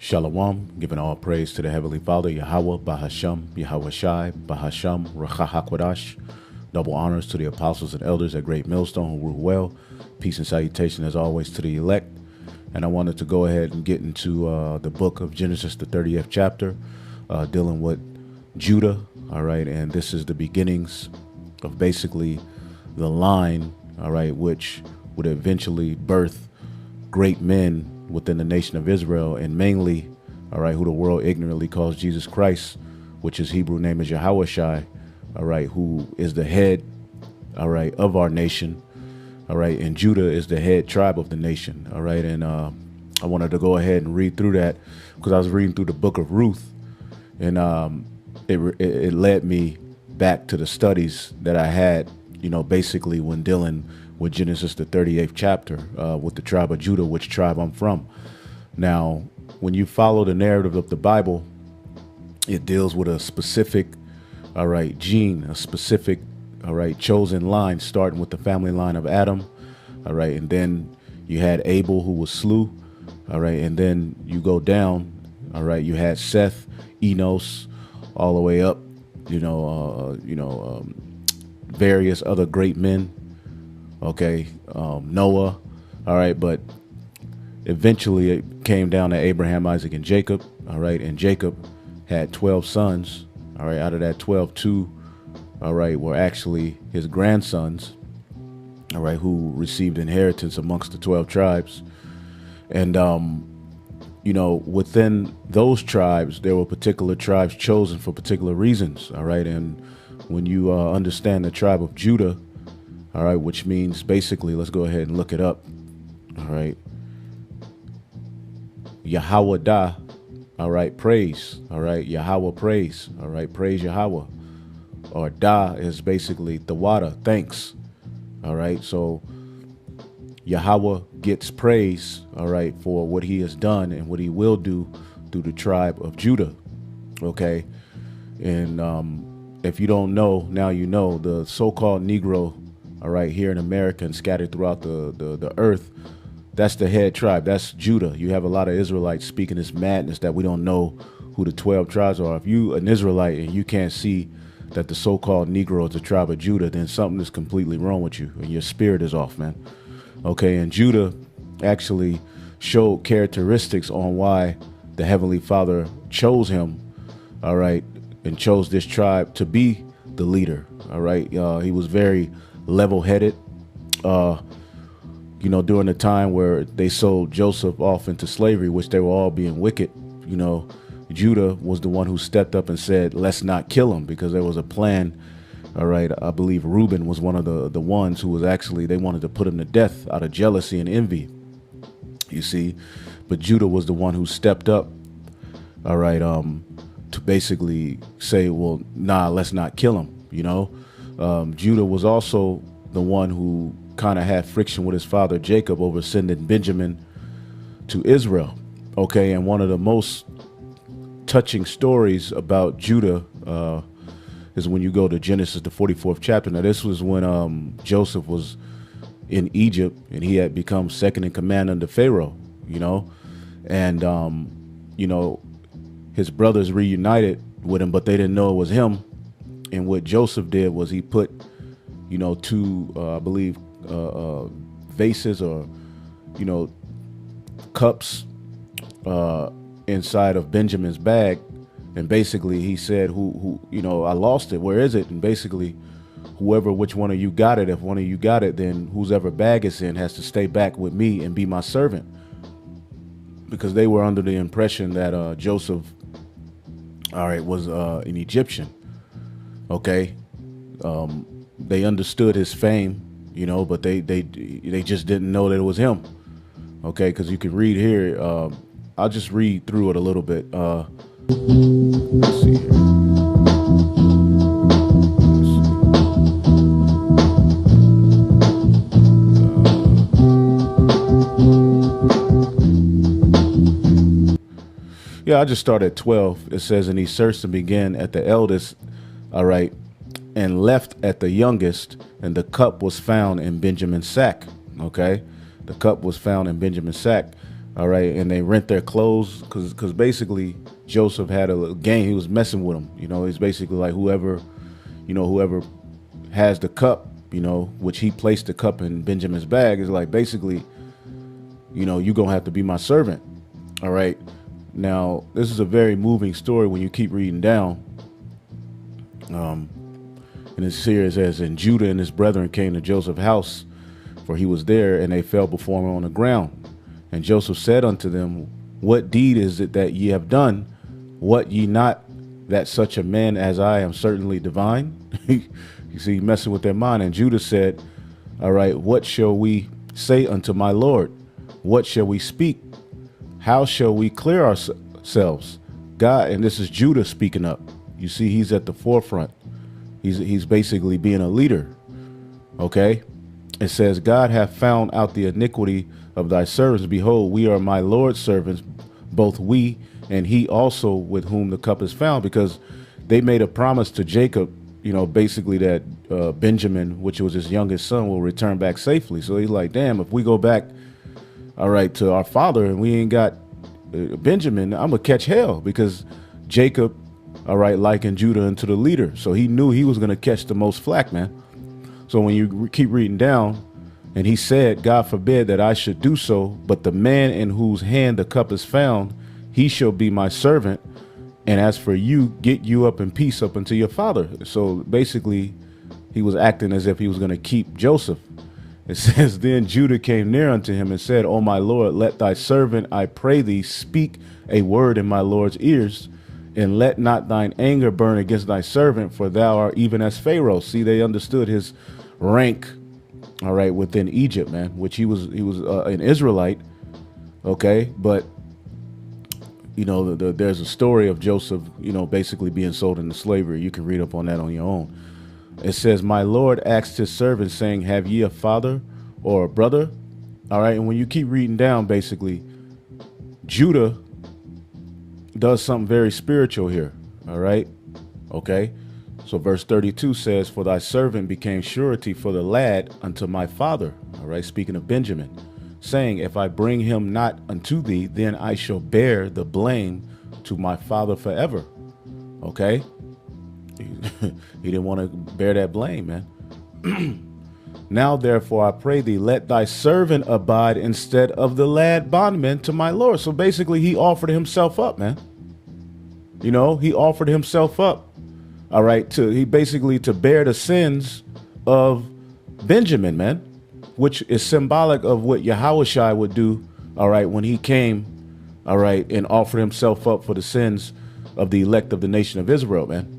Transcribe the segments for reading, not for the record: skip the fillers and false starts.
Shalom, giving all praise to the Heavenly Father, Yahweh, Bahasham, Yahweh Shai, Bahasham, Racha HaKodash. Double honors to the apostles and elders at Great Millstone who rule well. Peace and salutation as always to the elect. And I wanted to go ahead and get into the book of Genesis, the 30th chapter, dealing with Judah. All right, and this is the beginnings of basically the line, all right, which would eventually birth great men within the nation of Israel, and mainly, all right, who the world ignorantly calls Jesus Christ, which his Hebrew name is Yahweh Shai, all right, who is the head, all right, of our nation, all right, and Judah is the head tribe of the nation, all right, and I wanted to go ahead and read through that because I was reading through the book of Ruth, and it led me back to the studies that I had, you know, basically when dealing with Genesis, the 38th chapter, with the tribe of Judah, which tribe I'm from. Now, when you follow the narrative of the Bible, it deals with a specific, all right, gene, a specific, all right, chosen line, starting with the family line of Adam, all right, and then you had Abel, who was slew, all right, and then you go down, all right, you had Seth, Enos, all the way up, various other great men. Okay, Noah, all right, but eventually it came down to Abraham, Isaac, and Jacob, all right, and Jacob had 12 sons, all right, out of that 12, two, all right, were actually his grandsons, all right, who received inheritance amongst the 12 tribes, and, within those tribes, there were particular tribes chosen for particular reasons, all right, and when you understand the tribe of Judah, all right, which means basically, let's go ahead and look it up. All right. Yahweh da, all right, praise. All right, Yahweh praise. All right, praise Yahweh. Or da is basically the water, thanks. All right, so Yahweh gets praise, all right, for what he has done and what he will do through the tribe of Judah. Okay, and if you don't know, now you know, the so-called Negro, all right, here in America and scattered throughout the earth, that's the head tribe. That's Judah. You have a lot of Israelites speaking this madness that we don't know who the 12 tribes are. If you an Israelite and you can't see that the so-called Negro is the tribe of Judah, then something is completely wrong with you and your spirit is off, man. Okay, and Judah actually showed characteristics on why the Heavenly Father chose him, all right, and chose this tribe to be the leader, all right. He was very level-headed, during the time where they sold Joseph off into slavery, which they were all being wicked. Judah was the one who stepped up and said, let's not kill him, because there was a plan. All right, I believe Reuben was one of the ones who was actually, they wanted to put him to death out of jealousy and envy, you see, but Judah was the one who stepped up, all right, to basically say, well, nah, let's not kill him. Judah was also the one who kind of had friction with his father Jacob over sending Benjamin to Israel. Okay, and one of the most touching stories about Judah is when you go to Genesis, the 44th chapter. Now, this was when Joseph was in Egypt and he had become second in command under Pharaoh, and, his brothers reunited with him, but they didn't know it was him. And what Joseph did was he put, two, I believe, vases or, cups inside of Benjamin's bag. And basically he said, I lost it. Where is it? And basically, which one of you got it, if one of you got it, then whoever bag it's in has to stay back with me and be my servant. Because they were under the impression that Joseph, all right, was an Egyptian. Okay, they understood his fame, but they just didn't know that it was him. Okay, because you can read here. I'll just read through it a little bit. Let's see here. Yeah, I just started at 12. It says, and he searched and began at the eldest, all right, and left at the youngest, and the cup was found in Benjamin's sack. Okay, the cup was found in Benjamin's sack. All right, and they rent their clothes because basically Joseph had a little game. He was messing with them. You know, it's basically like whoever has the cup, which he placed the cup in Benjamin's bag, is like basically, you're gonna have to be my servant. All right. Now, this is a very moving story when you keep reading down. And it's here it says, and Judah and his brethren came to Joseph's house, for he was there, and they fell before him on the ground. And Joseph said unto them, what deed is it that ye have done? What ye not that such a man as I am certainly divine? You see, messing with their mind. And Judah said, all right, what shall we say unto my Lord? What shall we speak? How shall we clear ourselves? God, and this is Judah speaking up. You see, he's at the forefront. He's basically being a leader. Okay. It says, God hath found out the iniquity of thy servants. Behold, we are my Lord's servants, both we and he also with whom the cup is found, because they made a promise to Jacob, basically that Benjamin, which was his youngest son, will return back safely. So he's like, damn, if we go back, all right, to our father and we ain't got Benjamin, I'm going to catch hell, because Jacob, all right, likened Judah into the leader. So he knew he was going to catch the most flack, man. So when you keep reading down, and he said, God forbid that I should do so, but the man in whose hand the cup is found, he shall be my servant. And as for you, get you up in peace up unto your father. So basically, he was acting as if he was going to keep Joseph. It says, then Judah came near unto him and said, O my Lord, let thy servant, I pray thee, speak a word in my Lord's ears, and let not thine anger burn against thy servant, for thou art even as Pharaoh. See, they understood his rank, all right, within Egypt, man, which he was an Israelite. Okay. But, there's a story of Joseph, basically being sold into slavery. You can read up on that on your own. It says, my Lord asked his servants, saying, have ye a father or a brother? All right. And when you keep reading down, basically, Judah does something very spiritual here. All right. Okay. So verse 32 says, for thy servant became surety for the lad unto my father. All right. Speaking of Benjamin, saying, if I bring him not unto thee, then I shall bear the blame to my father forever. Okay. He didn't want to bear that blame, man. Now, therefore, I pray thee, let thy servant abide instead of the lad bondman to my Lord. So basically, he offered himself up, man. He offered himself up. All right. To bear the sins of Benjamin, man, which is symbolic of what Yahushua would do. All right. When he came, all right, and offered himself up for the sins of the elect of the nation of Israel, man.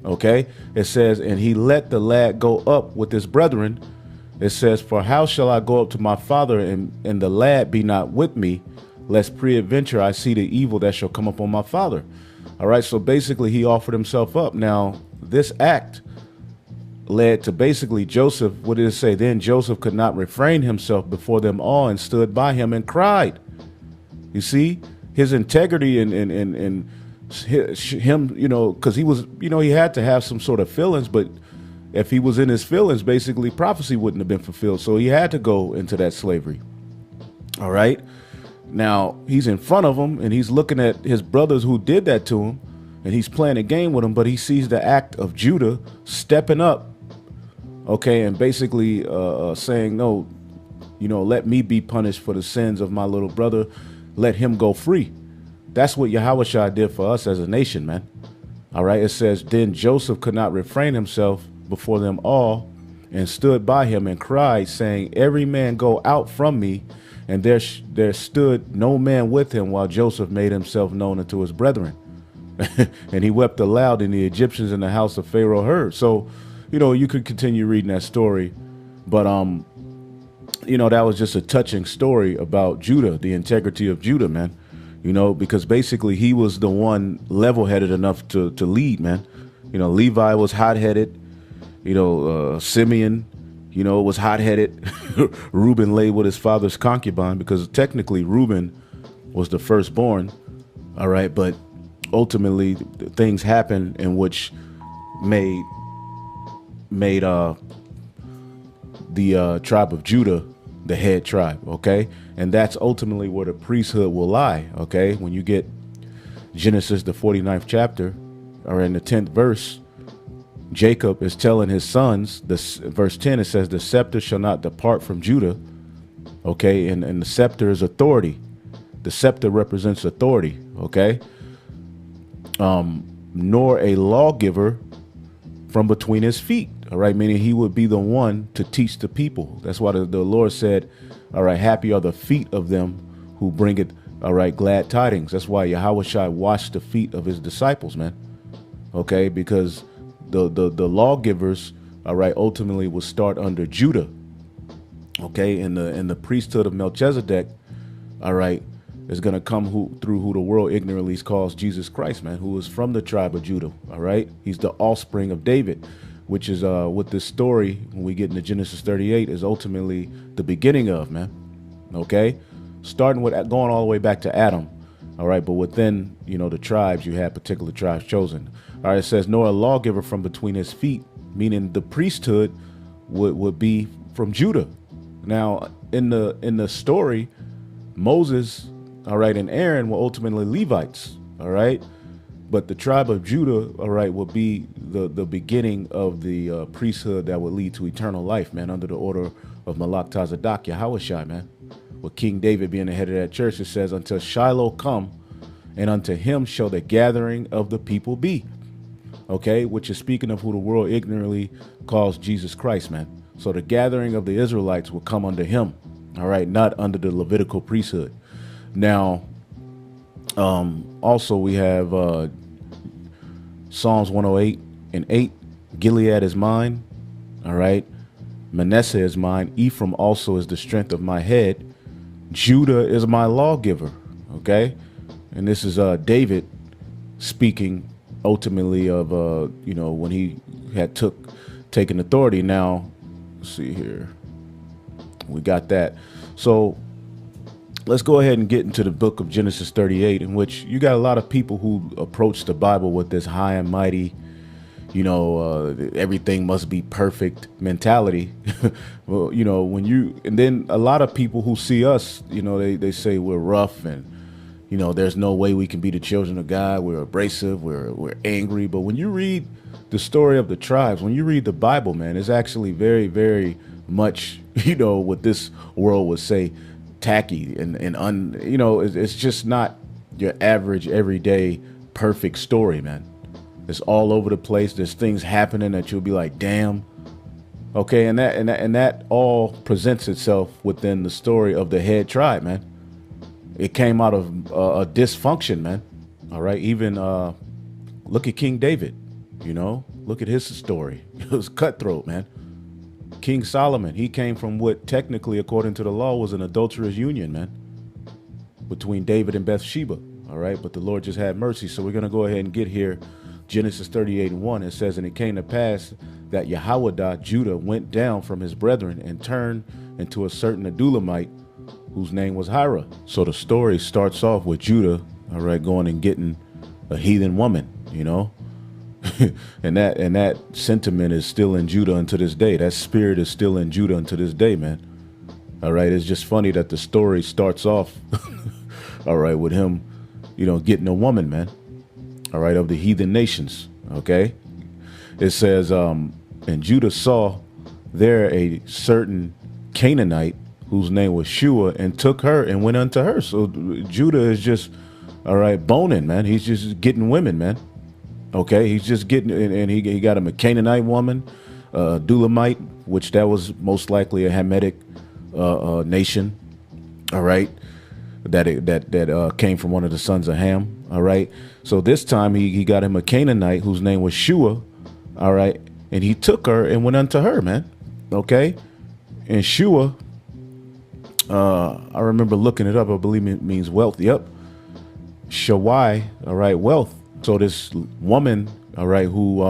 OK, it says, and he let the lad go up with his brethren. It says, for how shall I go up to my father and the lad be not with me, lest peradventure I see the evil that shall come upon my father. All right. So basically, he offered himself up. Now, this act led to basically Joseph. What did it say? Then Joseph could not refrain himself before them all and stood by him and cried. You see, his integrity and him, because he was, he had to have some sort of feelings. But if he was in his feelings, basically prophecy wouldn't have been fulfilled. So he had to go into that slavery. All right. Now he's in front of him and he's looking at his brothers who did that to him, and he's playing a game with him. But he sees the act of Judah stepping up. OK, and basically saying, no, let me be punished for the sins of my little brother. Let him go free. That's what Yahushua did for us as a nation, man. All right. It says, then Joseph could not refrain himself before them all and stood by him and cried, saying, every man go out from me. And there stood no man with him while Joseph made himself known unto his brethren. And he wept aloud, and the Egyptians in the house of Pharaoh heard. So, you could continue reading that story. But, that was just a touching story about Judah, the integrity of Judah, man. Because basically he was the one level-headed enough to lead, man. Levi was hot-headed. Simeon, was hot-headed. Reuben lay with his father's concubine, because technically Reuben was the firstborn. All right. But ultimately things happened in which made the tribe of Judah, the head tribe, okay? And that's ultimately where the priesthood will lie, okay? When you get Genesis, the 49th chapter, or in the 10th verse, Jacob is telling his sons, this verse 10, it says, the scepter shall not depart from Judah, okay? And the scepter is authority. The scepter represents authority, okay? Nor a lawgiver from between his feet, all right? Meaning he would be the one to teach the people. That's why the Lord said, all right, happy are the feet of them who bring it, all right, glad tidings. That's why Yahushua washed the feet of his disciples, man, okay? Because the lawgivers, all right, ultimately will start under Judah, okay? In the priesthood of Melchizedek, all right, is going to come through who the world ignorantly calls Jesus Christ, man, who is from the tribe of Judah. All right. He's the offspring of David, which is what this story, when we get into Genesis 38, is ultimately the beginning of, man. OK, starting with going all the way back to Adam. All right. But within, the tribes, you had particular tribes chosen. All right. It says, nor a lawgiver from between his feet, meaning the priesthood would be from Judah. Now, in the story, Moses, all right, and Aaron were ultimately Levites, all right? But the tribe of Judah, all right, will be the beginning of the priesthood that would lead to eternal life, man, under the order of Malak Tazadaq, Yahushua, man. With King David being the head of that church, it says, until Shiloh come, and unto him shall the gathering of the people be, okay? Which is speaking of who the world ignorantly calls Jesus Christ, man. So the gathering of the Israelites will come under him, all right, not under the Levitical priesthood. Now, also we have Psalms 108 and 8. Gilead is mine, all right. Manasseh is mine. Ephraim also is the strength of my head. Judah is my lawgiver, okay. And this is David speaking ultimately of when he had taken authority. Now, let's see here. We got that. So let's go ahead and get into the book of Genesis 38, in which you got a lot of people who approach the Bible with this high and mighty, everything must be perfect mentality. Well, and then a lot of people who see us, they say we're rough and, there's no way we can be the children of God. We're abrasive. We're angry. But when you read the story of the tribes, when you read the Bible, man, it's actually very, very much, what this world would say, tacky and it's just not your average everyday perfect story, man. It's all over the place. There's things happening that you'll be like, damn. Okay, and that all presents itself within the story of the head tribe, man. It came out of a dysfunction, man. All right, even look at King David. Look at his story. It was cutthroat, man. King Solomon, he came from what technically, according to the law, was an adulterous union, man, between David and Bathsheba. All right. But the Lord just had mercy. So we're going to go ahead and get here. Genesis 38:1. It says, and it came to pass that Jehoiada, Judah, went down from his brethren and turned into a certain Adulamite whose name was Hira. So the story starts off with Judah, all right, going and getting a heathen woman, and that sentiment is still in Judah unto this day. That spirit is still in Judah unto this day, man. All right. It's just funny that the story starts off, all right, with him, getting a woman, man. All right. Of the heathen nations. OK, it says, and Judah saw there a certain Canaanite whose name was Shua, and took her and went unto her. So Judah is just, all right, boning, man. He's just getting women, man. Okay, he's just getting, and he got him a Canaanite woman, Dulamite, which that was most likely a Hamitic nation. All right, that came from one of the sons of Ham. All right, so this time he got him a Canaanite whose name was Shua. All right, and he took her and went unto her, man. Okay, and Shua, I remember looking it up. I believe it means wealth. Yep, Shawai. All right, wealth. So this woman, all right, who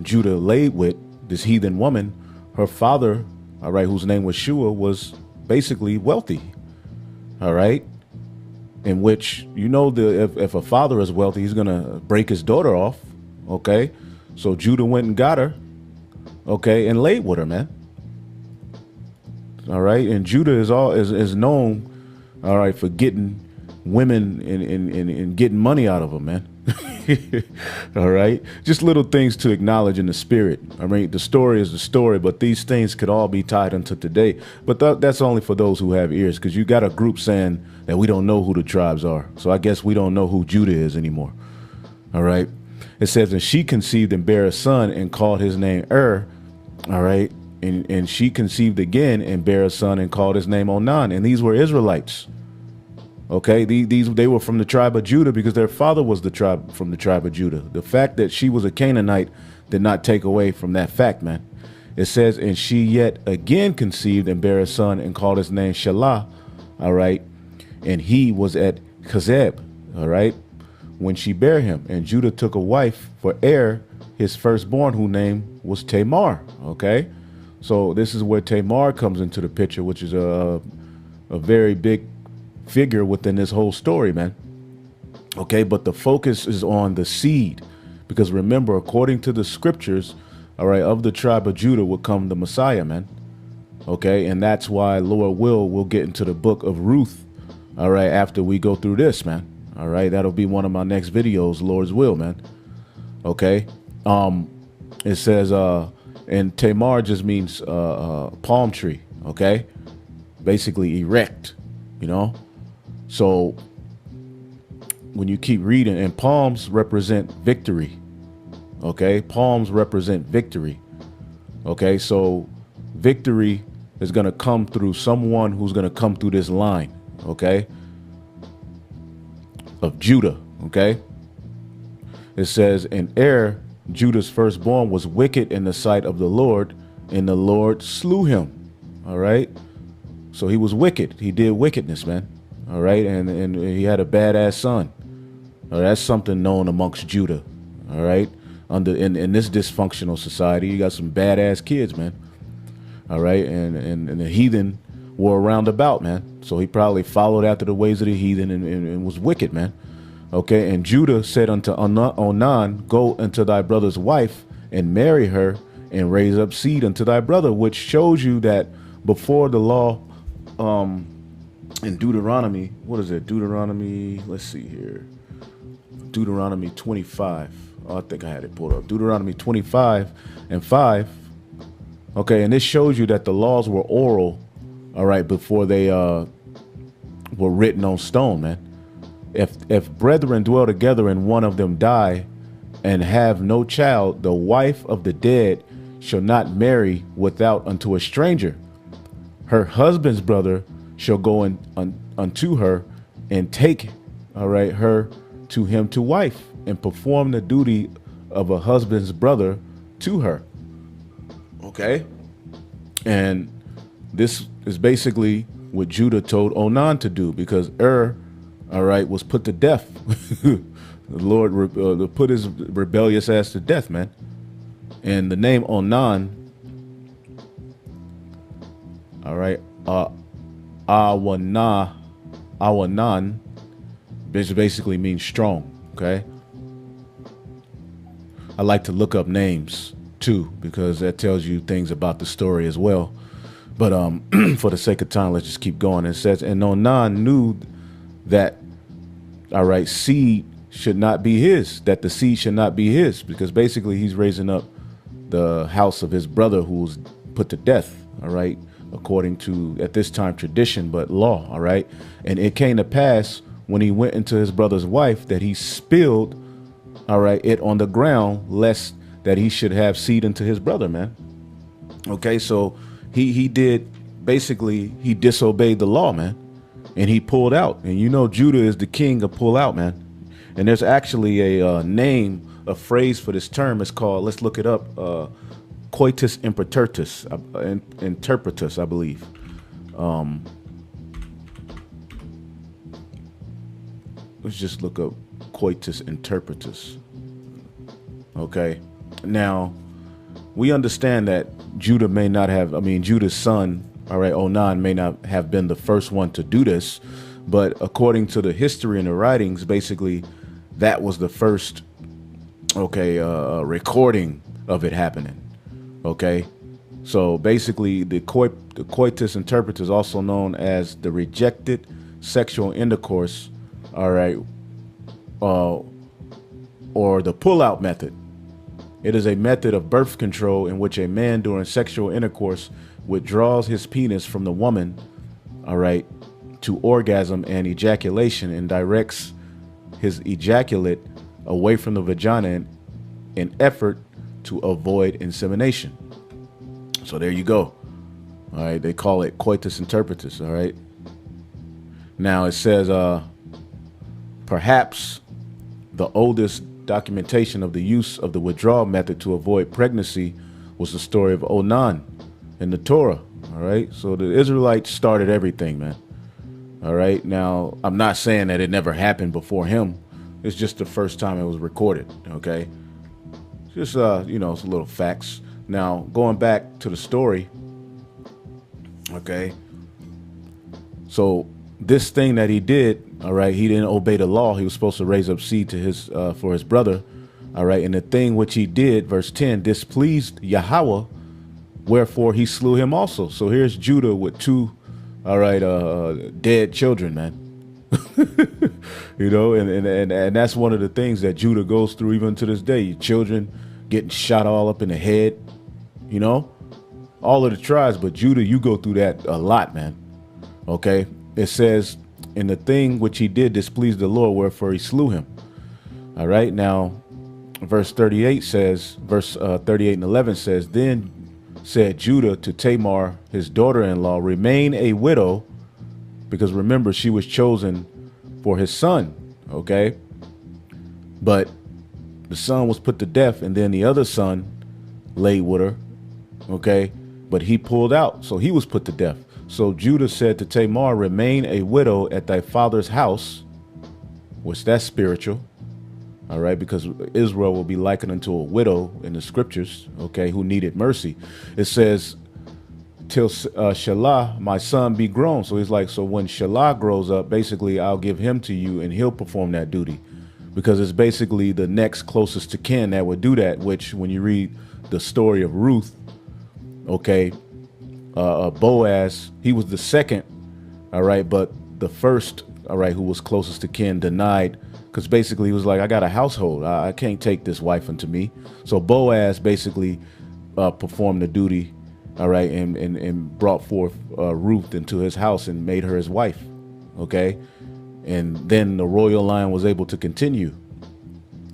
Judah laid with, this heathen woman, her father, all right, whose name was Shua, was basically wealthy, all right, in which, if a father is wealthy, he's going to break his daughter off, okay? So Judah went and got her, okay, and laid with her, man. all right? And Judah is known, all right, for getting women and getting money out of them, man. All right, just little things to acknowledge in the spirit. I mean, the story is the story, but these things could all be tied into today. But that's only for those who have ears, because you got a group saying that we don't know who the tribes are. So I guess we don't know who Judah is anymore. All right. It says, and she conceived and bare a son and called his name All right. And she conceived again and bare a son and called his name Onan. And these were Israelites. Okay, they were from the tribe of Judah because their father was from the tribe of Judah. The fact that she was a Canaanite did not take away from that fact, man. It says, and she yet again conceived and bare a son and called his name Shelah, all right, and he was at Chezeb, all right, when she bare him. And Judah took a wife for his firstborn, whose name was Tamar, okay. So this is where Tamar comes into the picture, which is a very big figure within this whole story, man. Okay, but the focus is on the seed, because remember, according to the scriptures, all right, of the tribe of Judah will come the Messiah, man. Okay, and that's why Lord we'll get into the book of Ruth, all right, after we go through this, man. All right, that'll be one of my next videos, Lord's will, man. Okay, it says and Tamar just means palm tree, okay, basically erect, you know. So when you keep reading, and palms represent victory, okay? Palms represent victory, okay? So victory is going to come through someone who's going to come through this line, okay, of Judah, okay? It says, and Judah's firstborn, was wicked in the sight of the Lord, and the Lord slew him, all right? So he was wicked. He did wickedness, man. All right, and he had a badass son. All right, that's something known amongst Judah. All right, in this dysfunctional society, you got some badass kids, man. All right, and the heathen were around about, man. So he probably followed after the ways of the heathen and was wicked, man. Okay, and Judah said unto Onan, go unto thy brother's wife and marry her and raise up seed unto thy brother, which shows you that before the law, in Deuteronomy, what is it? Deuteronomy, let's see here. Deuteronomy 25. Oh, I think I had it pulled up. Deuteronomy 25 and 5. Okay, and this shows you that the laws were oral, all right, before they were written on stone, man. If brethren dwell together and one of them die and have no child, the wife of the dead shall not marry without unto a stranger. Her husband's brother shall go unto her and take, all right, her to him to wife and perform the duty of a husband's brother to her. Okay. And this is basically what Judah told Onan to do, because all right, was put to death. The Lord put his rebellious ass to death, man. And the name Onan, all right, Awanan basically means strong, okay? I like to look up names too, because that tells you things about the story as well. But for the sake of time, let's just keep going. It says, and Onan knew that, all right, seed should not be his, that the seed should not be his, because basically he's raising up the house of his brother who was put to death, all right, according to, at this time, tradition, but law, all right? And it came to pass when he went into his brother's wife that he spilled, all right, it on the ground, lest that he should have seed into his brother, man. Okay, so he did, basically, he disobeyed the law, man, and he pulled out. And you know Judah is the king of pull out, man. And there's actually a name, a phrase for this term. It's called, let's look it up, coitus interpretus, I believe. Let's just look up coitus interpretus. Okay. Now, we understand that Judah may not have, Judah's son, all right, Onan, may not have been the first one to do this, but according to the history and the writings, basically, that was the first, okay, recording of it happening. Okay, So basically, the coitus interpretus, also known as the rejected sexual intercourse, all right, uh, or the pull-out method. It is a method of birth control in which a man during sexual intercourse withdraws his penis from the woman, all right, to orgasm and ejaculation, and directs his ejaculate away from the vagina in effort to avoid insemination. So there you go. All right, they call it coitus interpretus. All right. Now it says, perhaps the oldest documentation of the use of the withdrawal method to avoid pregnancy was the story of Onan in the Torah. All right. So the Israelites started everything, man. All right. Now, I'm not saying that it never happened before him. It's just the first time it was recorded. OK, just, you know, it's a little facts. Now, going back to the story. OK, so this thing that he did. All right. He didn't obey the law. He was supposed to raise up seed to his for his brother. All right. And the thing which he did, verse 10, displeased Yahweh. Wherefore he slew him also. So here's Judah with two, all right, dead children, man. You know, and that's one of the things that Judah goes through even to this day. Children getting shot all up in the head, you know, all of the tribes. But Judah, you go through that a lot, man. OK, it says, and the thing which he did displeased the Lord, wherefore he slew him. All right. Now, verse 38 says, verse 38 and 11 says, then said Judah to Tamar, his daughter-in-law, remain a widow, because remember, she was chosen for his son. OK, but the son was put to death, and then the other son laid with her. OK, but he pulled out, so he was put to death. So Judah said to Tamar, remain a widow at thy father's house, which that's spiritual. All right, because Israel will be likened unto a widow in the scriptures, OK, who needed mercy. It says, till Shelah, my son, be grown. So he's like, so when Shelah grows up, basically, I'll give him to you and he'll perform that duty, because it's basically the next closest to kin that would do that, which when you read the story of Ruth, OK, Boaz, he was the second. All right. But the first, all right, who was closest to kin denied, because basically he was like, I got a household. I can't take this wife unto me. So Boaz basically performed the duty. All right. And brought forth Ruth into his house and made her his wife. OK, and then the royal line was able to continue.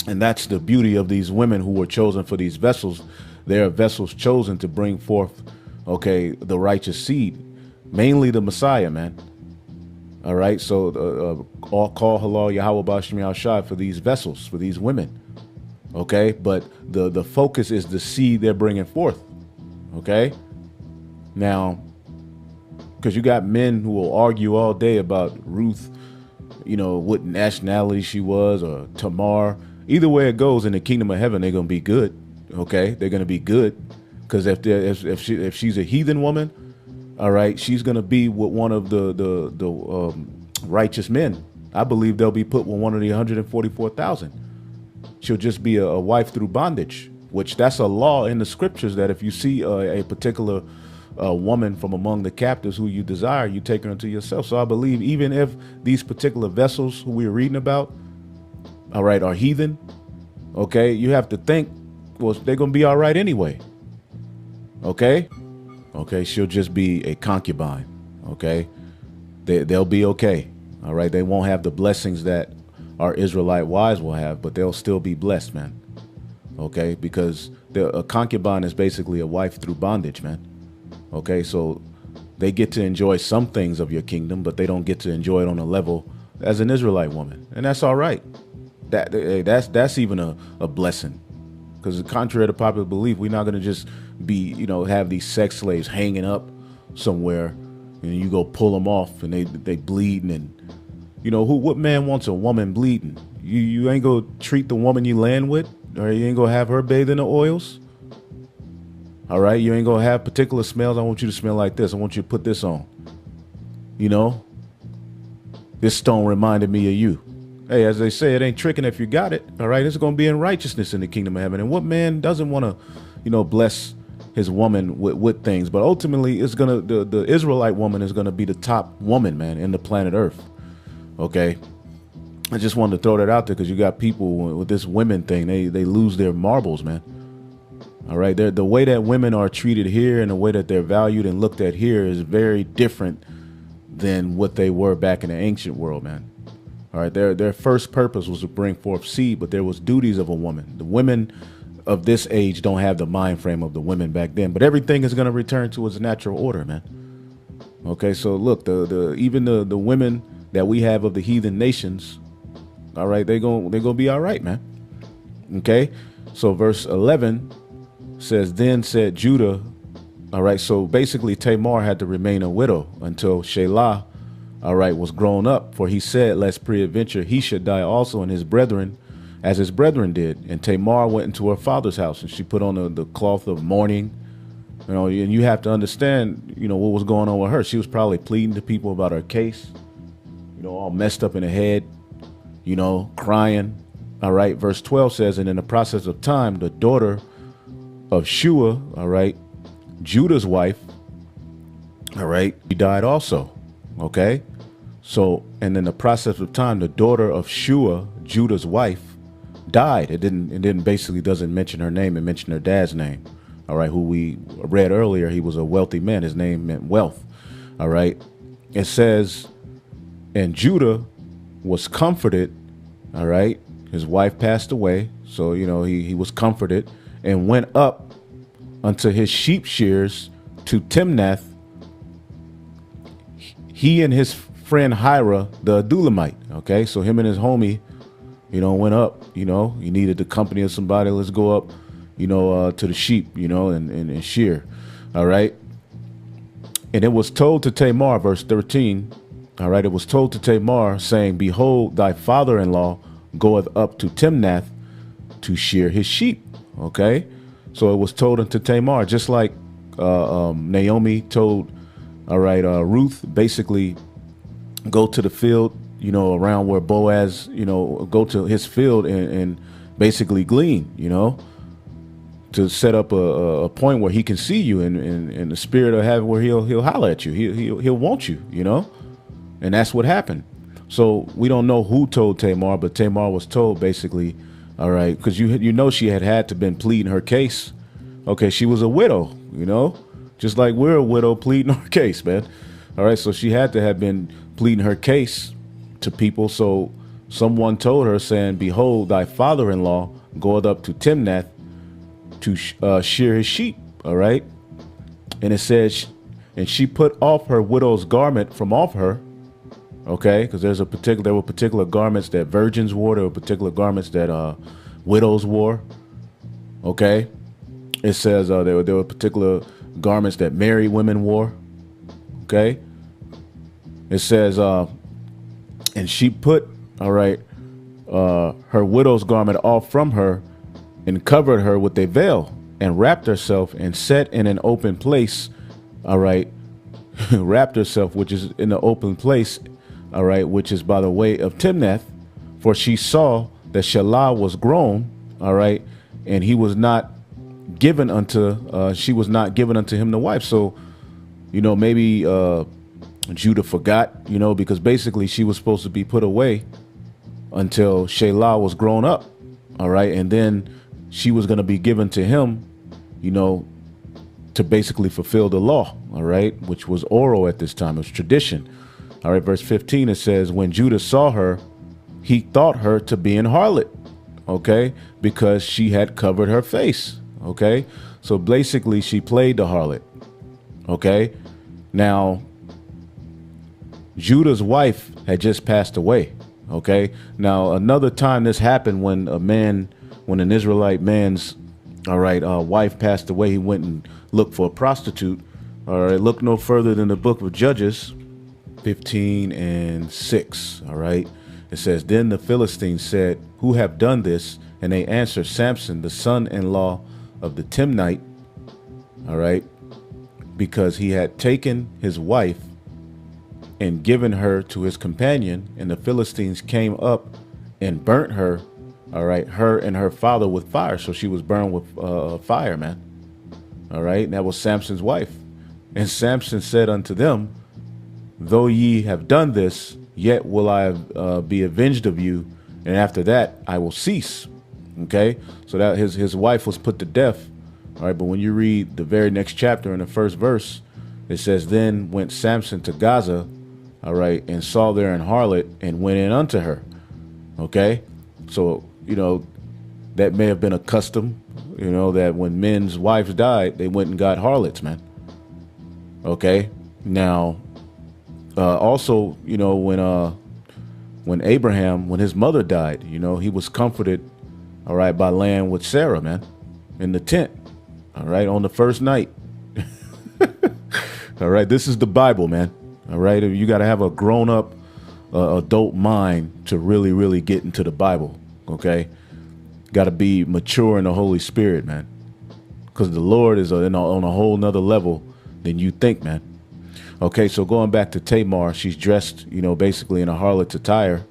And that's the beauty of these women who were chosen for these vessels. They are vessels chosen to bring forth, OK, the righteous seed, mainly the Messiah, man. All right. So all call halal Yahweh Bashmi al-Shai for these vessels, for these women. OK, but the focus is the seed they're bringing forth. OK, now, because you got men who will argue all day about Ruth, you know, what nationality she was, or Tamar. Either way it goes, in the kingdom of heaven, they're going to be good. OK, they're going to be good, because if she's a heathen woman, all right, she's going to be with one of the righteous men. I believe they'll be put with one of the 144,000. She'll just be a wife through bondage, which that's a law in the scriptures, that if you see a particular woman from among the captives who you desire, you take her unto yourself. So I believe even if these particular vessels who we're reading about, all right, are heathen, OK, you have to think, well, they're going to be all right anyway. OK, she'll just be a concubine. OK, they'll be OK. All right. They won't have the blessings that our Israelite wives will have, but they'll still be blessed, man. OK, because a concubine is basically a wife through bondage, man. OK, so they get to enjoy some things of your kingdom, but they don't get to enjoy it on a level as an Israelite woman. And that's all right. That's even a blessing, because contrary to popular belief, we're not going to just be, you know, have these sex slaves hanging up somewhere and you go pull them off and they bleeding. And, you know, what man wants a woman bleeding? You ain't going to treat the woman you land with, or you ain't going to have her bathe in the oils. All right. You ain't going to have particular smells. I want you to smell like this. I want you to put this on. You know, this stone reminded me of you. Hey, as they say, it ain't tricking if you got it. All right. It's going to be in righteousness in the kingdom of heaven. And what man doesn't want to, you know, bless his woman with things. But ultimately, it's gonna the Israelite woman is gonna be the top woman, man, in the planet Earth. Okay, I just wanted to throw that out there because you got people with this women thing. They lose their marbles, man. All right, the way that women are treated here and the way that they're valued and looked at here is very different than what they were back in the ancient world, man. All right, their first purpose was to bring forth seed, but there was duties of a woman. The women of this age don't have the mind frame of the women back then, but everything is going to return to its natural order, man. Okay, so look, even the women that we have of the heathen nations, all right, they're gonna be all right, man. Okay, so verse 11 says, then said Judah, all right, so basically Tamar had to remain a widow until Shelah, all right, was grown up, for he said, lest peradventure he should die also, and his brethren, as his brethren did. And Tamar went into her father's house, and she put on the cloth of mourning. You know, and you have to understand, you know, what was going on with her. She was probably pleading to people about her case, you know, all messed up in the head, you know, crying. All right, verse 12 says, and in the process of time, the daughter of Shua, all right, Judah's wife, all right, she died also. Okay. So, and in the process of time, the daughter of Shua, Judah's wife, died. It basically doesn't mention her name. It mentioned her dad's name. All right. Who we read earlier. He was a wealthy man. His name meant wealth. All right. It says, and Judah was comforted. All right. His wife passed away. So, you know, he was comforted and went up unto his sheep shears to Timnath. He and his friend Hira, the Adulamite. Okay, so him and his homie, you know, went up. You know, he needed the company of somebody. Let's go up, you know, to the sheep, you know, and shear. All right. And it was told to Tamar, verse 13. All right, it was told to Tamar, saying, behold, thy father-in-law goeth up to Timnath to shear his sheep. Okay, so it was told unto Tamar, just like Naomi told, all right, Ruth, basically go to the field, you know, around where Boaz, you know, go to his field and basically glean, you know, to set up a point where he can see you in the spirit of having where he'll holler at you. He'll want you, you know, and that's what happened. So we don't know who told Tamar, but Tamar was told basically, all right, because you know she had to been pleading her case. Okay, she was a widow, you know, just like we're a widow pleading our case, man. All right, so she had to have been pleading her case to people. So someone told her, saying, behold, thy father-in-law goeth up to Timnath to shear his sheep. All right. And it says, and she put off her widow's garment from off her. Okay, because there were particular garments that virgins wore. There were particular garments that widows wore. Okay, it says there were particular garments that married women wore. Okay, it says, and she put, all right, her widow's garment off from her, and covered her with a veil, and wrapped herself, and sat in an open place. All right, wrapped herself, which is in the open place. All right, which is by the way of Timnath, for she saw that Shelah was grown. All right, and he was not given unto, she was not given unto him the wife. So, you know, maybe Judah forgot, you know, because basically she was supposed to be put away until Shelah was grown up. All right, and then she was going to be given to him, you know, to basically fulfill the law. All right, which was oral at this time. It was tradition. All right, verse 15, it says, when Judah saw her, he thought her to be an harlot, okay, because she had covered her face, okay? So basically, she played the harlot, okay? Now, Judah's wife had just passed away, okay? Now, another time this happened when an Israelite man's, all right, wife passed away, he went and looked for a prostitute. All right, look no further than the book of Judges, 15:6. All right. It says, then the Philistines said, who have done this? And they answered, Samson, the son-in-law of the Timnite. All right. Because he had taken his wife and given her to his companion. And the Philistines came up and burnt her. All right. Her and her father with fire. So she was burned with fire, man. All right. And that was Samson's wife. And Samson said unto them, though ye have done this, yet will I be avenged of you. And after that, I will cease. Okay. So that his wife was put to death. All right. But when you read the very next chapter in the first verse, it says, then went Samson to Gaza, all right, and saw there an harlot and went in unto her. Okay. So, that may have been a custom, that when men's wives died, they went and got harlots, man. Okay. Now, also, when Abraham, when his mother died, he was comforted, all right, by laying with Sarah, man, in the tent, all right, on the first night. All right. This is the Bible, man. All right. You got to have a grown up adult mind to really, really get into the Bible. OK, got to be mature in the Holy Spirit, man, because the Lord is on a whole nother level than you think, man. OK, so going back to Tamar, she's dressed, basically in a harlot's attire,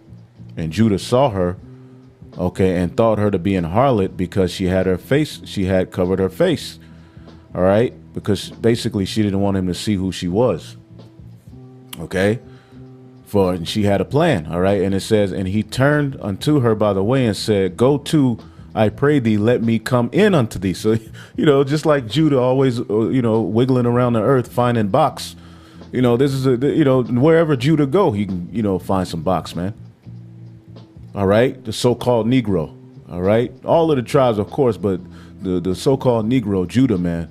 and Judah saw her, OK, and thought her to be an harlot because she had covered her face. All right, because basically she didn't want him to see who she was. OK, and she had a plan. All right. And it says, and he turned unto her by the way and said, go to, I pray thee, let me come in unto thee. So, just like Judah always, wiggling around the earth, finding box, this is wherever Judah go, he can, find some box, man. All right. The so-called Negro. All right. All of the tribes, of course, but the so-called Negro, Judah, man.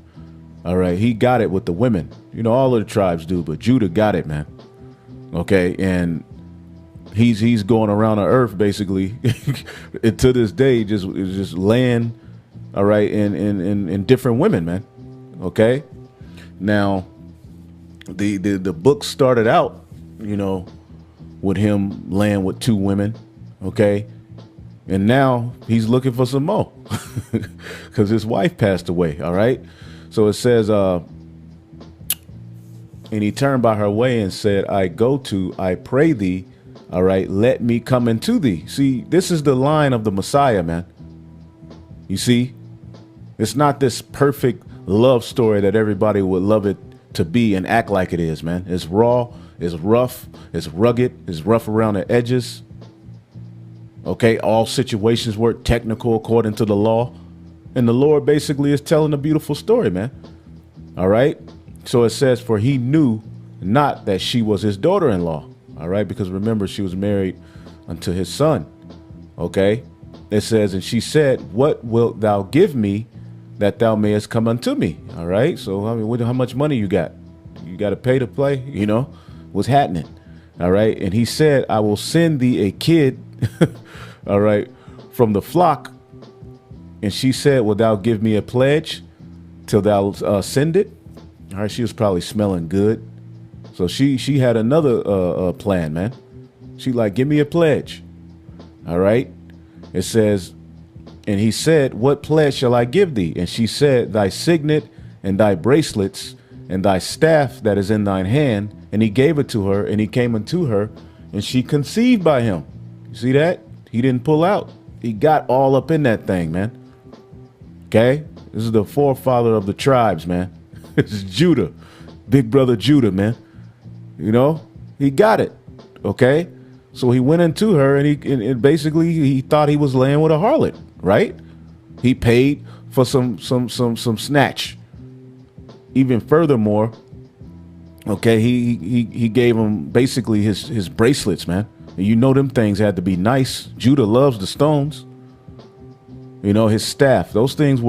All right. He got it with the women. All of the tribes do, but Judah got it, man. Okay. And he's going around the earth, basically, and to this day, just laying, all right, in different women, man. Okay. Now, the book started out, with him laying with 2 women. Okay. And now he's looking for some more because his wife passed away. All right. So it says, and he turned by her way and said, I pray thee, all right, let me come into thee. See, this is the line of the Messiah, man. You see, it's not this perfect love story that everybody would love it to be and act like it is, man. It's raw, it's rough, it's rugged, it's rough around the edges. Okay, all situations work technical according to the law. And the Lord basically is telling a beautiful story, man. All right. So it says, for he knew not that she was his daughter-in-law. All right. Because remember, she was married unto his son. OK, it says, and she said, what wilt thou give me that thou mayest come unto me? All right. So, I mean, how much money you got? You got to pay to play, what's happening. All right. And he said, I will send thee a kid. All right. From the flock. And she said, will thou give me a pledge till thou send it? All right. She was probably smelling good. So she had another plan, man. She like, give me a pledge. All right. It says, and he said, what pledge shall I give thee? And she said, thy signet and thy bracelets and thy staff that is in thine hand. And he gave it to her, and he came unto her, and she conceived by him. You see that? He didn't pull out. He got all up in that thing, man. Okay, this is the forefather of the tribes, man. This is Judah, big brother Judah, man. He got it. Okay, so he went into her, and basically he thought he was laying with a harlot, right? He paid for some snatch. Even furthermore, okay, he gave him basically his bracelets, man. And them things had to be nice. Judah loves the stones. His staff, those things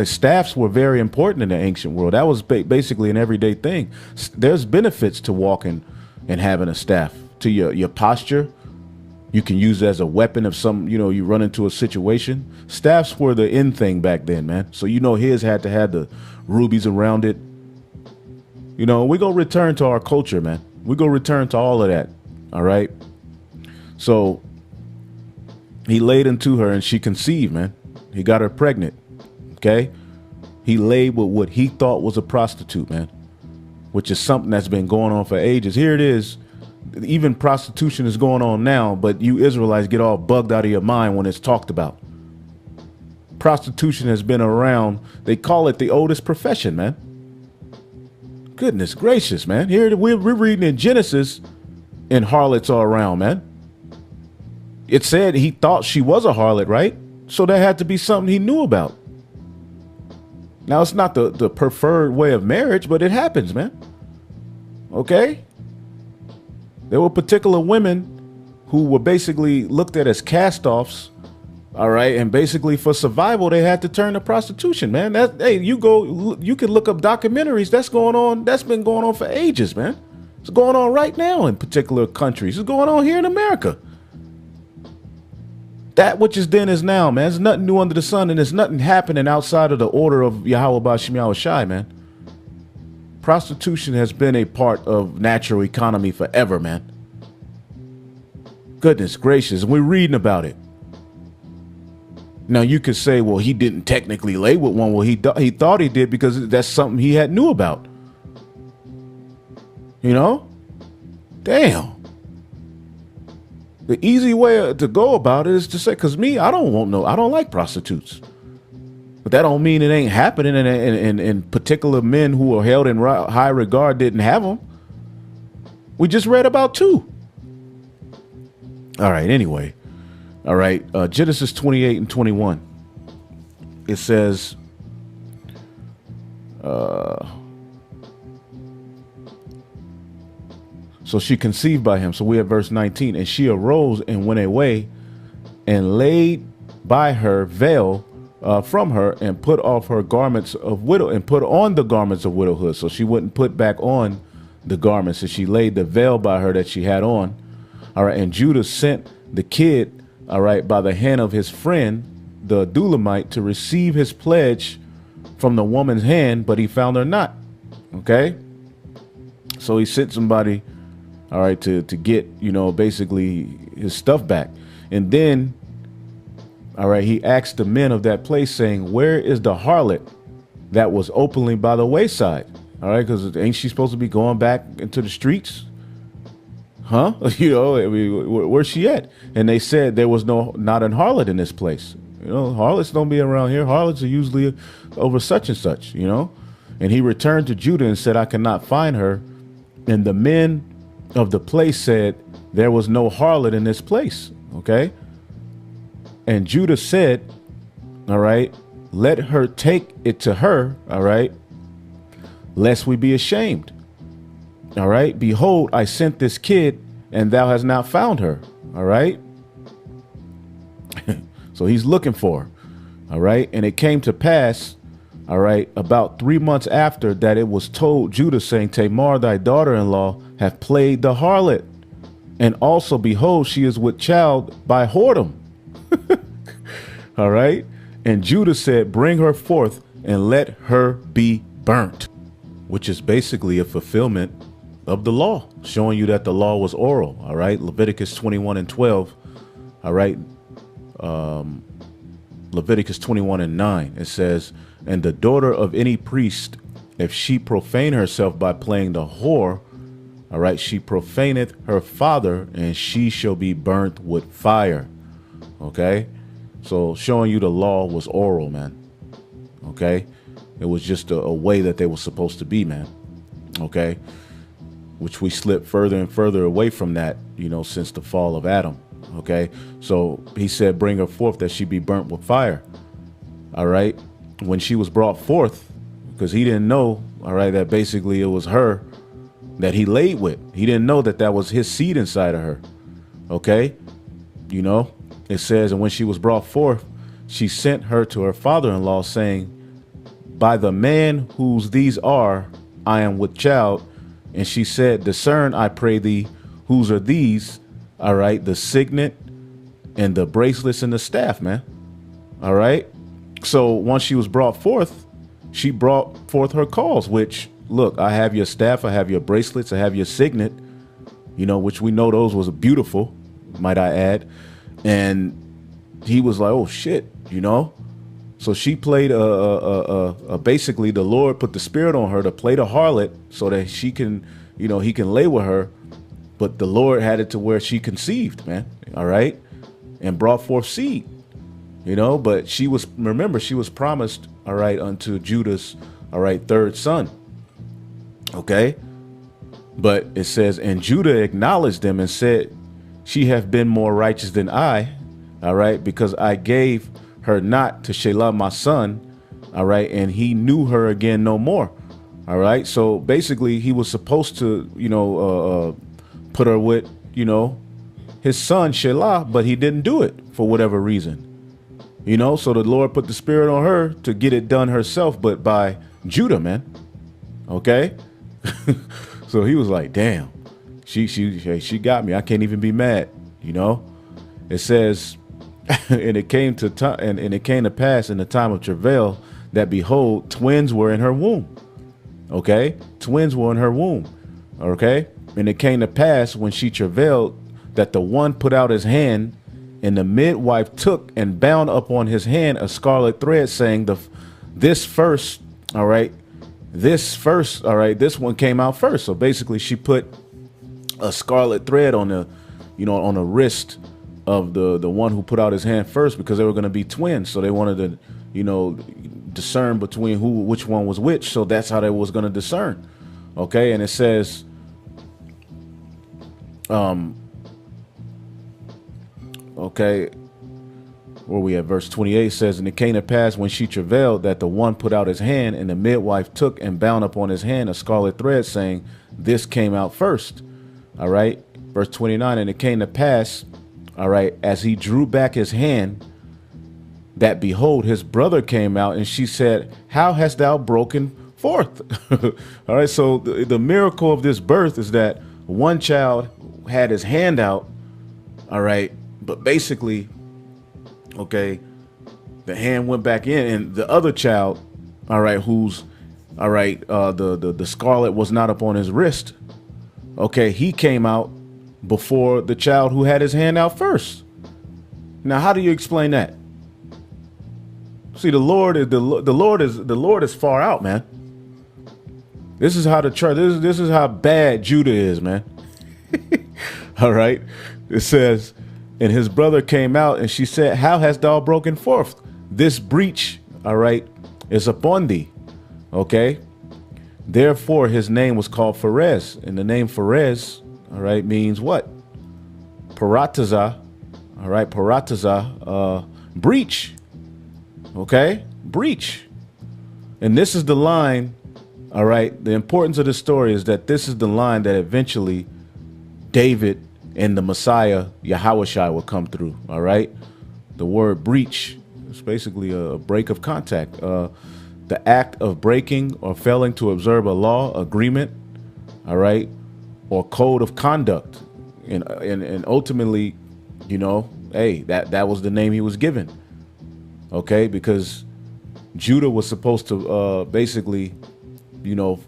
staffs were very important in the ancient world. That was basically an everyday thing. There's benefits to walking and having a staff. To your posture, you can use it as a weapon if you run into a situation. Staffs were the in thing back then, man. So his had to have the rubies around it. We're going to return to our culture, man. We're going to return to all of that. All right. So he laid into her and she conceived, man. He got her pregnant. Okay. He laid with what he thought was a prostitute, man, which is something that's been going on for ages. Here it is. Even prostitution is going on now, but you Israelites get all bugged out of your mind when it's talked about. prostitution has been around. They call it the oldest profession, man. Goodness gracious, man. Here we're reading in Genesis, and harlots are around, man. It said he thought she was a harlot, right? So that had to be something he knew about. Now, it's not the preferred way of marriage, but it happens, man. Okay? There were particular women who were basically looked at as cast-offs, all right? And basically for survival, they had to turn to prostitution, man. Hey, you can look up documentaries. That's going on. That's been going on for ages, man. It's going on right now in particular countries. It's going on here in America. That which is then is now, man. There's nothing new under the sun, and there's nothing happening outside of the order of Yahweh Ba'Shem Yahweh Shai, man. Prostitution has been a part of natural economy forever, man. Goodness gracious, and we're reading about it. Now you could say, well, he didn't technically lay with one. Well, he thought he did because that's something he had knew about. You know? Damn. The easy way to go about it is to say, because I don't like prostitutes. But that don't mean it ain't happening, and particular men who are held in high regard didn't have them. We just read about 2. All right, anyway. All right, Genesis 28 and 21. It says, so she conceived by him. So we have verse 19. And she arose and went away and laid by her veil from her and put off her garments of widow and put on the garments of widowhood. So she wouldn't put back on the garments. And she laid the veil by her that she had on. All right. And Judah sent the kid, all right, by the hand of his friend, the Adulamite, to receive his pledge from the woman's hand, but he found her not. Okay. So he sent somebody, all right, to get, basically his stuff back. And then, all right, he asked the men of that place, saying, where is the harlot that was openly by the wayside? All right, because ain't she supposed to be going back into the streets? Huh? Where's she at? And they said there was not an harlot in this place. Harlots don't be around here. Harlots are usually over such and such, And he returned to Judah and said, I cannot find her. And the men of the place said, there was no harlot in this place. Okay. And Judah said, all right, let her take it to her. All right. Lest we be ashamed. All right. Behold, I sent this kid and thou hast not found her. All right. So he's looking for her. All right. And it came to pass, all right, about 3 months after that, it was told Judah, saying, Tamar, thy daughter-in-law, hath played the harlot. And also, behold, she is with child by whoredom. All right. And Judah said, bring her forth and let her be burnt, which is basically a fulfillment of the law, showing you that the law was oral. All right. Leviticus 21 and 12. All right. Leviticus 21 and 9. It says, and the daughter of any priest, if she profane herself by playing the whore, all right, she profaneth her father, and she shall be burnt with fire. Okay. So showing you the law was oral, man. Okay. It was just a way that they were supposed to be, man. Okay. Which we slipped further and further away from that, since the fall of Adam. Okay. So he said, bring her forth that she be burnt with fire. All right. When she was brought forth, because he didn't know, all right, that basically it was her that he laid with. He didn't know that was his seed inside of her. Okay. It says, and when she was brought forth, she sent her to her father-in-law, saying, by the man whose these are, I am with child. And she said, discern, I pray thee, whose are these? All right. The signet and the bracelets and the staff, man. All right. So once she was brought forth, she brought forth her cause, which, look, I have your staff, I have your bracelets, I have your signet, which we know those was beautiful, might I add. And he was like, oh, shit, So she played basically the Lord put the spirit on her to play the harlot so that she can, he can lay with her. But the Lord had it to where she conceived, man. All right. And brought forth seed. you know, but she was, remember, she was promised, all right, unto Judah's, all right, third son. Okay. But it says, and Judah acknowledged them and said, she hath been more righteous than I, all right, because I gave her not to Shelah, my son, all right, and he knew her again no more, all right. So basically, he was supposed to, you know, put her with, you know, his son Shelah, but he didn't do it for whatever reason, you know. So the Lord put the spirit on her to get it done herself, but by Judah, man. Okay. So he was like, damn, she got me. I can't even be mad, you know. It says, and it came to and it came to pass in the time of travail that behold, twins were in her womb. Okay, twins were in her womb. Okay, and it came to pass when she travailed that the one put out his hand, and the midwife took and bound upon his hand a scarlet thread, saying, this first, all right, this one came out first. So basically, she put a scarlet thread on the, you know, on the wrist of the one who put out his hand first, because they were going to be twins. So they wanted to, you know, discern between which one was which. So that's how they was going to discern. Okay, and it says, okay, where we at? Verse 28 says, and it came to pass when she travailed that the one put out his hand, and the midwife took and bound upon his hand a scarlet thread, saying, this came out first. All right. Verse 29, and it came to pass, all right, as he drew back his hand, that behold, his brother came out, and she said, how hast thou broken forth? All right. So the miracle of this birth is that one child had his hand out. All right. But basically, okay, the hand went back in, and the other child, all right, who's, all right, the scarlet was not up on his wrist. Okay, he came out before the child who had his hand out first. Now, how do you explain that? See, the Lord is far out, man. This is how the church. This is how bad Judah is, man. All right, it says, and his brother came out, and she said, how hast thou broken forth? This breach, all right, is upon thee. Okay. Therefore, his name was called Pharez. And the name Pharez, all right, means what? Parataza. All right. Parataza, breach. Okay. Breach. And this is the line. All right. The importance of the story is that this is the line that eventually David and the Messiah, Yahushua, will come through. All right. The word breach is basically a break of contact. The act of breaking or failing to observe a law, agreement, all right, or code of conduct. And ultimately, you know, hey, that was the name he was given. Okay. Because Judah was supposed to basically, you know,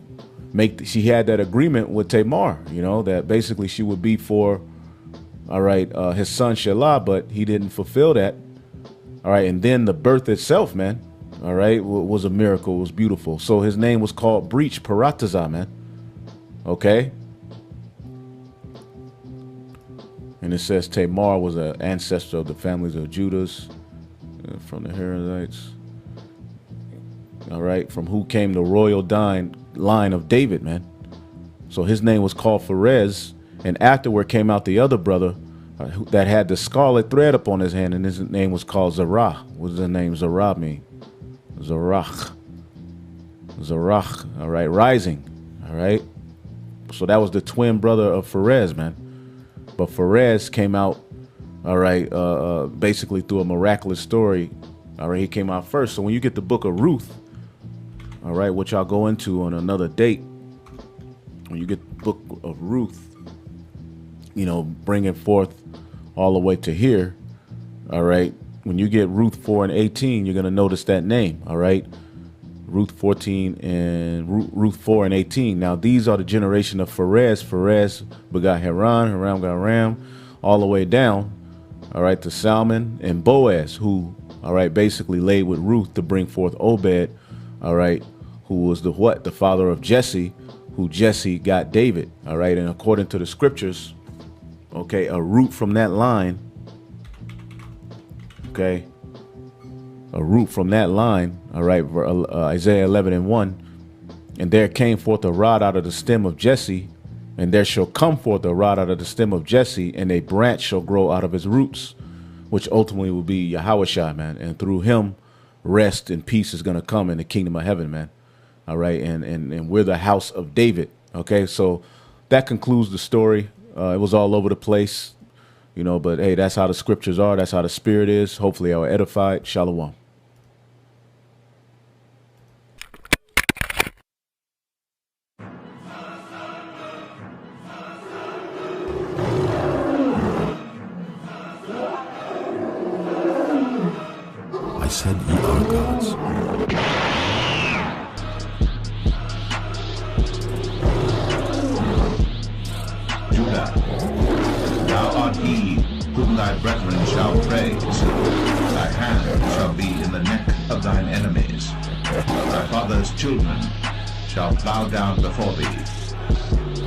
she had that agreement with Tamar, you know, that basically she would be for, all right, his son Shelah, but he didn't fulfill that. All right. And then the birth itself, man, all right, was a miracle. It was beautiful. So his name was called Breach, Parataza, man. Okay. And it says Tamar was an ancestor of the families of Judah's, from the Herodites. All right. From who came the royal line of David, man. So his name was called Pharez. And afterward came out the other brother that had the scarlet thread upon his hand, and his name was called Zerah. What does the name Zerah mean? Zerach. All right, rising. All right. So that was the twin brother of Pharez, man. But Pharez came out, all right, basically through a miraculous story. All right, he came out first. So when you get the book of Ruth, all right, which I'll go into on another date, when you get the book of Ruth, you know, bringing forth all the way to here, all right, when you get Ruth 4 and 18, you're going to notice that name, all right? Ruth 14 and Ruth 4 and 18. Now, these are the generation of Pharez. Pharez begot Haran, Haran got Ram, all the way down, all right, to Salmon and Boaz, who, all right, basically laid with Ruth to bring forth Obed, all right, who was the what? The father of Jesse, who Jesse got David, all right? And according to the scriptures, okay, a root from that line, okay, a root from that line. All right, Isaiah 11:1. And there came forth a rod out of the stem of Jesse, and there shall come forth a rod out of the stem of Jesse, and a branch shall grow out of his roots, which ultimately will be Yahushua, man. And through him, rest and peace is going to come in the kingdom of heaven, man. All right, and we're the house of David. Okay, so that concludes the story. It was all over the place, you know, but hey, that's how the scriptures are. That's how the spirit is. Hopefully I will edify it. Shalom. I said, ye are gods. Judah, thou art he whom thy brethren shall praise. Thy hand shall be in the neck of thine enemies. Thy father's children shall bow down before thee.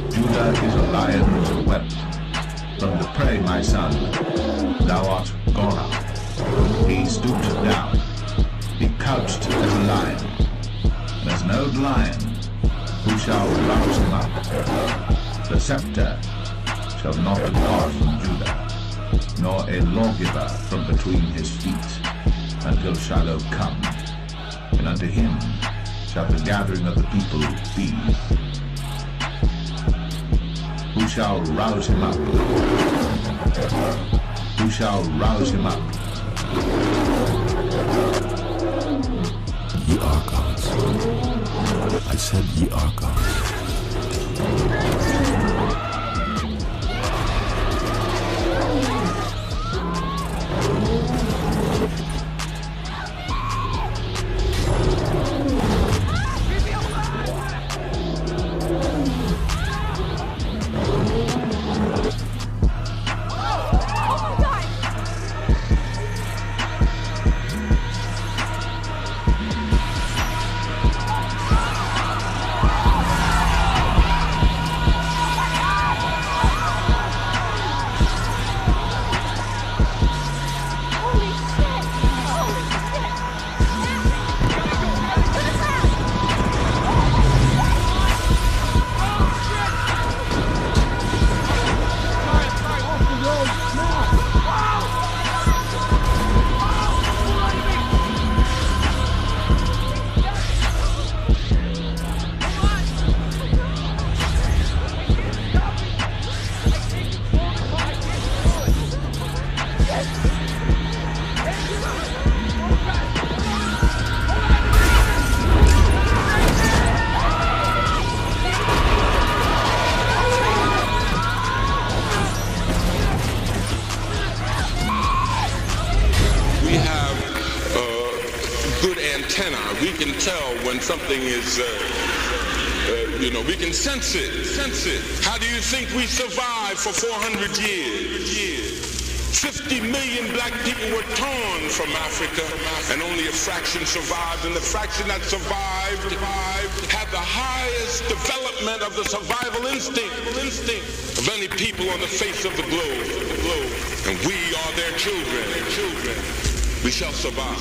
Judah is a lion whelp. From the prey, my son, thou art gone up. He stooped down. He couched as a lion. And as an old lion, who shall rouse him up? The scepter shall not depart from Judah, nor a lawgiver from between his feet, until Shiloh come, and unto him shall the gathering of the people be. Who shall rouse him up? Who shall rouse him up? Ye are gods. I said, ye are gods. We can tell when something is, we can sense it. How do you think we survived for 400 years? 50 million black people were torn from Africa, and only a fraction survived, and the fraction that survived had the highest development of the survival instinct of any people on the face of the globe. And we are their children. We shall survive.